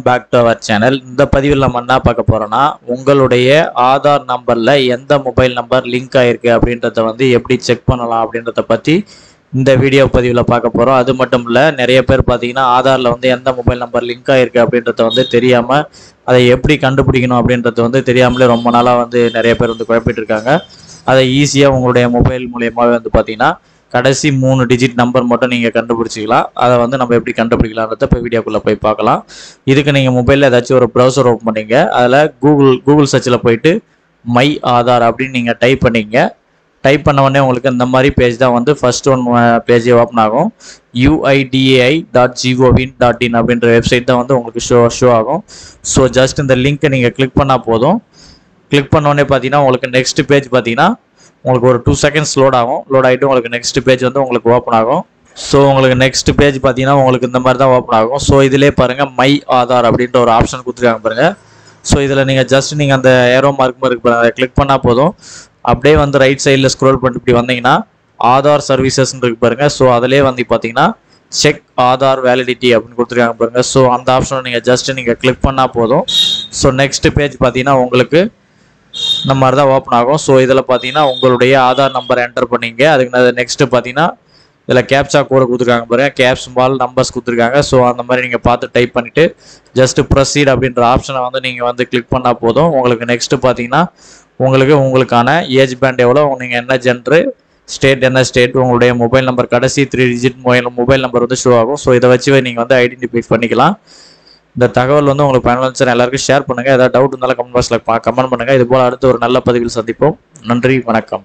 Back to our channel. இந்த பதிவில் நம்ம என்ன பார்க்க போறோம்னா, உங்களுடைய ஆதார் நம்பர்ல எந்த மொபைல் நம்பர் லிங்க் ஆயிருக்கு அப்படின்றத எப்படி செக் பண்ணலாம் அப்படின்றத பத்தி இந்த வீடியோ பதிவில் பார்க்க போறோம். அது மட்டும் இல்ல, நிறைய பேர் பார்த்தீங்கன்னா ஆதார்ல எந்த மொபைல் நம்பர் லிங்க் ஆயிருக்கு அப்படின்றத தெரியாம அதை எப்படி கண்டுபிடிக்கணும் அப்படின்றது தெரியாமலே ரொம்ப நாளா நிறைய பேர் குழப்பிட்டு இருக்காங்க. அதை ஈஸியாக உங்களுடைய மொபைல் மூலியமாகவே பார்த்தீங்கன்னா கடைசி 3 டிஜிட் நம்பர் மட்டும் நீங்கள் கண்டுபிடிச்சிக்கலாம். அதை நம்ம எப்படி கண்டுபிடிக்கலான்றத இப்போ வீடியோக்குள்ளே போய் பார்க்கலாம். இதுக்கு நீங்கள் மொபைலில் ஏதாச்சும் ஒரு ப்ரௌசர் ஓப்பன் பண்ணிங்க. அதில் கூகுள் சர்ச்சில் போயிட்டு மை ஆதார் அப்படின்னு நீங்கள் டைப் பண்ணிங்க. டைப் பண்ண உடனே உங்களுக்கு இந்த மாதிரி பேஜ் தான் ஃபர்ஸ்ட் ஒன் பேஜே ஓப்பன் ஆகும். uidai.gov.in அப்படின்ற வெப்சைட் தான் உங்களுக்கு ஷோ ஆகும். ஸோ ஜஸ்ட் இந்த லிங்க்கை நீங்கள் கிளிக் பண்ணால் போதும். கிளிக் பண்ணோடனே பார்த்தீங்கன்னா உங்களுக்கு நெக்ஸ்ட் பேஜ் பார்த்தீங்கன்னா உங்களுக்கு ஒரு 2 செகண்ட்ஸ் லோட் ஆகும். லோட் ஆகிட்டு உங்களுக்கு நெக்ஸ்ட் பேஜ் உங்களுக்கு ஓப்பன் ஆகும். ஸோ உங்களுக்கு நெக்ஸ்ட் பேஜ் பார்த்தீங்கன்னா உங்களுக்கு இந்த மாதிரி தான் ஓப்பன் ஆகும். ஸோ இதிலே பாருங்கள் மை ஆதார் அப்படின்ற ஒரு ஆப்ஷன் கொடுத்துருக்காங்க பாருங்கள். ஸோ இதில் நீங்கள் ஜஸ்ட் நீங்கள் அந்த ஏரோ மார்க் இருக்கு பாருங்கள், அதை கிளிக் பண்ணால் போதும். அப்படியே ரைட் சைடில் ஸ்க்ரோல் பண்ணிட்டு இப்படி வந்தீங்கன்னா ஆதார் சர்வீசஸ்ன்னு இருக்கு பாருங்கள். ஸோ அதிலே பார்த்தீங்கன்னா செக் ஆதார் வேலிடிட்டி அப்படின்னு கொடுத்துருக்காங்க பாருங்கள். ஸோ அந்த ஆப்ஷனை நீங்கள் ஜஸ்ட் நீங்கள் கிளிக் பண்ணால் போதும். ஸோ நெக்ஸ்ட் பேஜ் பார்த்தீங்கன்னா உங்களுக்கு இந்த மாதிரி தான் ஓப்பன் ஆகும். ஸோ இதில் பார்த்தீங்கன்னா உங்களுடைய ஆதார் நம்பர் என்டர் பண்ணிங்க. அதுக்கு நெக்ஸ்ட்டு பார்த்தீங்கன்னா இதில் கேப்சா கோடு கொடுத்துருக்காங்க பாருங்க, கேப்ஸ் மால் நம்பர்ஸ் கொடுத்துருக்காங்க. ஸோ அந்த மாதிரி நீங்கள் பார்த்து டைப் பண்ணிவிட்டு ஜஸ்ட் ப்ரொசீட் அப்படின்ற ஆப்ஷனை நீங்கள் கிளிக் பண்ணால் போதும். உங்களுக்கு நெக்ஸ்ட்டு பார்த்தீங்கன்னா உங்களுக்கான ஏஜ் பேண்ட் எவ்வளோ, நீங்கள் என்ன ஜென்ரு, ஸ்டேட் என்ன ஸ்டேட், உங்களுடைய மொபைல் நம்பர் கடைசி 3 டிஜிட் மொபைல் நம்பர் ஷோ ஆகும். ஸோ இதை வச்சு நீங்கள் ஐடென்டிஃபை பண்ணிக்கலாம். இந்த தகவல் உங்களுக்கு பயனுள்ள எல்லாருக்கும் ஷேர் பண்ணுங்கள். ஏதாவது டவுட் இருந்தாலும் கமெண்ட் பாக்ஸில் கமெண்ட் பண்ணுங்கள். இது போல் அடுத்து ஒரு நல்ல பதிவில் சந்திப்போம். நன்றி, வணக்கம்.